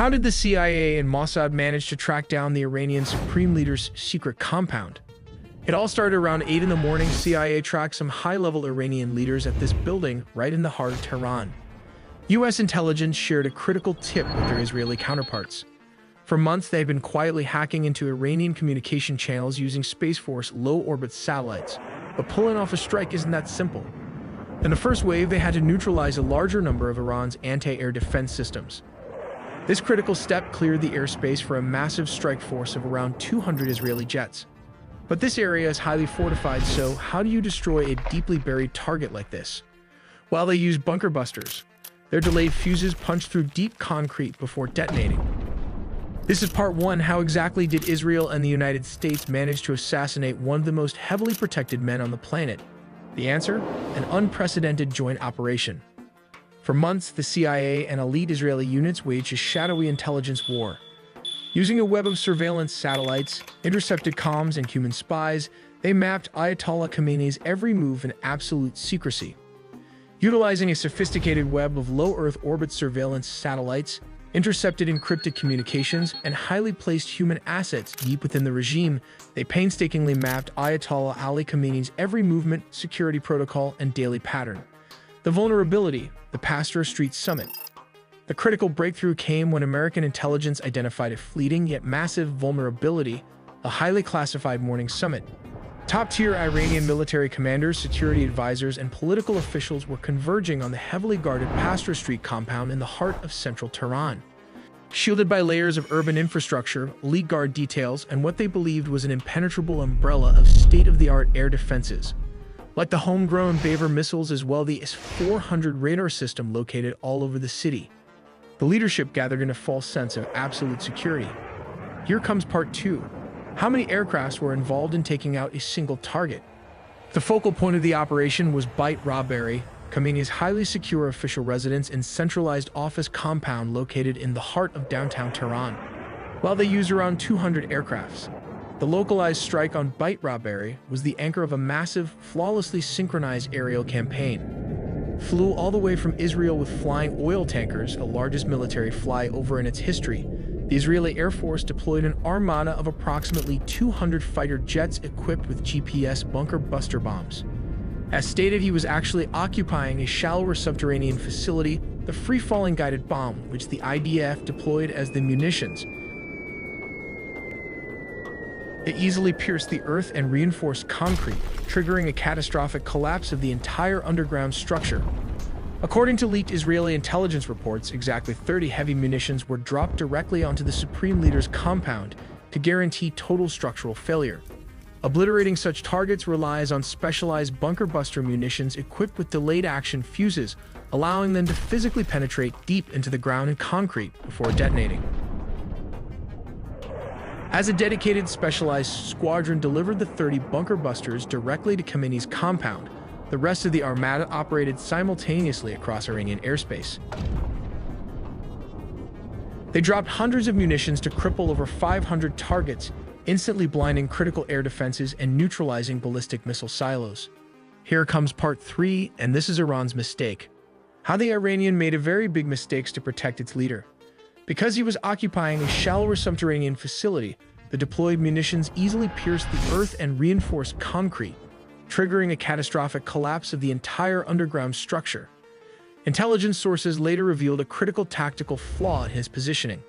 How did the CIA and Mossad manage to track down the Iranian Supreme Leader's secret compound? It all started around 8 in the morning. CIA tracked some high-level Iranian leaders at this building right in the heart of Tehran. U.S. intelligence shared a critical tip with their Israeli counterparts. For months, they had been quietly hacking into Iranian communication channels using Space Force low-orbit satellites. But pulling off a strike isn't that simple. In the first wave, they had to neutralize a larger number of Iran's anti-air defense systems. This critical step cleared the airspace for a massive strike force of around 200 Israeli jets. But this area is highly fortified, so how do you destroy a deeply buried target like this? Well, they use bunker busters. Their delayed fuses punch through deep concrete before detonating. This is part 1. How exactly did Israel and the United States manage to assassinate one of the most heavily protected men on the planet? The answer? An unprecedented joint operation. For months, the CIA and elite Israeli units waged a shadowy intelligence war. Using a web of surveillance satellites, intercepted comms, and human spies, they mapped Ayatollah Khamenei's every move in absolute secrecy. Utilizing a sophisticated web of low-Earth orbit surveillance satellites, intercepted encrypted communications, and highly placed human assets deep within the regime, they painstakingly mapped Ayatollah Ali Khamenei's every movement, security protocol, and daily pattern. The vulnerability, the Pasteur Street Summit. The critical breakthrough came when American intelligence identified a fleeting yet massive vulnerability, a highly classified morning summit. Top-tier Iranian military commanders, security advisors, and political officials were converging on the heavily guarded Pasteur Street compound in the heart of central Tehran. Shielded by layers of urban infrastructure, elite guard details, and what they believed was an impenetrable umbrella of state-of-the-art air defenses. Like the homegrown Baver missiles as well, the S-400 radar system located all over the city. The leadership gathered in a false sense of absolute security. Here comes part 2. How many aircrafts were involved in taking out a single target? The focal point of the operation was Beit Rabari, Khamenei's highly secure official residence and centralized office compound located in the heart of downtown Tehran. While they used around 200 aircrafts, the localized strike on Beit Rabari was the anchor of a massive, flawlessly synchronized aerial campaign. Flew all the way from Israel with flying oil tankers, the largest military flyover in its history. The Israeli Air Force deployed an armada of approximately 200 fighter jets equipped with GPS bunker buster bombs. As stated, he was actually occupying a shallower subterranean facility, the free-falling guided bomb, which the IDF deployed as the munitions. It easily pierced the earth and reinforced concrete, triggering a catastrophic collapse of the entire underground structure. According to leaked Israeli intelligence reports, exactly 30 heavy munitions were dropped directly onto the Supreme Leader's compound to guarantee total structural failure. Obliterating such targets relies on specialized bunker buster munitions equipped with delayed action fuses, allowing them to physically penetrate deep into the ground and concrete before detonating. As a dedicated specialized squadron delivered the 30 bunker busters directly to Khamenei's compound, the rest of the armada operated simultaneously across Iranian airspace. They dropped hundreds of munitions to cripple over 500 targets, instantly blinding critical air defenses and neutralizing ballistic missile silos. Here comes part 3, and this is Iran's mistake. How the Iranian made a very big mistake to protect its leader. Because he was occupying a shallower subterranean facility, the deployed munitions easily pierced the earth and reinforced concrete, triggering a catastrophic collapse of the entire underground structure. Intelligence sources later revealed a critical tactical flaw in his positioning.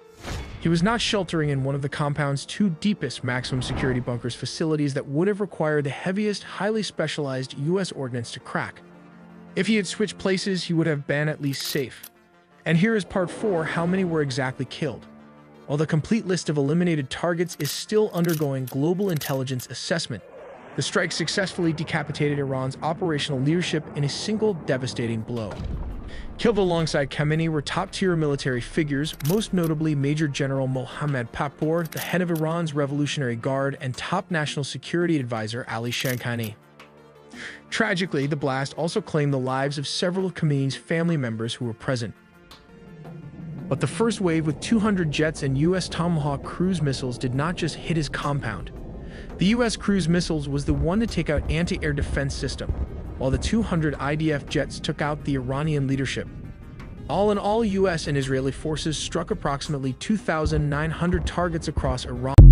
He was not sheltering in one of the compound's 2 deepest maximum security bunkers, facilities that would have required the heaviest, highly specialized U.S. ordnance to crack. If he had switched places, he would have been at least safe. And here is part 4, how many were exactly killed. While the complete list of eliminated targets is still undergoing global intelligence assessment, the strike successfully decapitated Iran's operational leadership in a single devastating blow. Killed alongside Khamenei were top-tier military figures, most notably Major General Mohammad Pakpour, the head of Iran's Revolutionary Guard, and top national security advisor Ali Khamanei. Tragically, the blast also claimed the lives of several of Khamenei's family members who were present. But the first wave with 200 jets and U.S. Tomahawk cruise missiles did not just hit his compound. The U.S. cruise missiles was the one to take out anti-air defense system, while the 200 IDF jets took out the Iranian leadership. All in all, US and Israeli forces struck approximately 2,900 targets across Iran.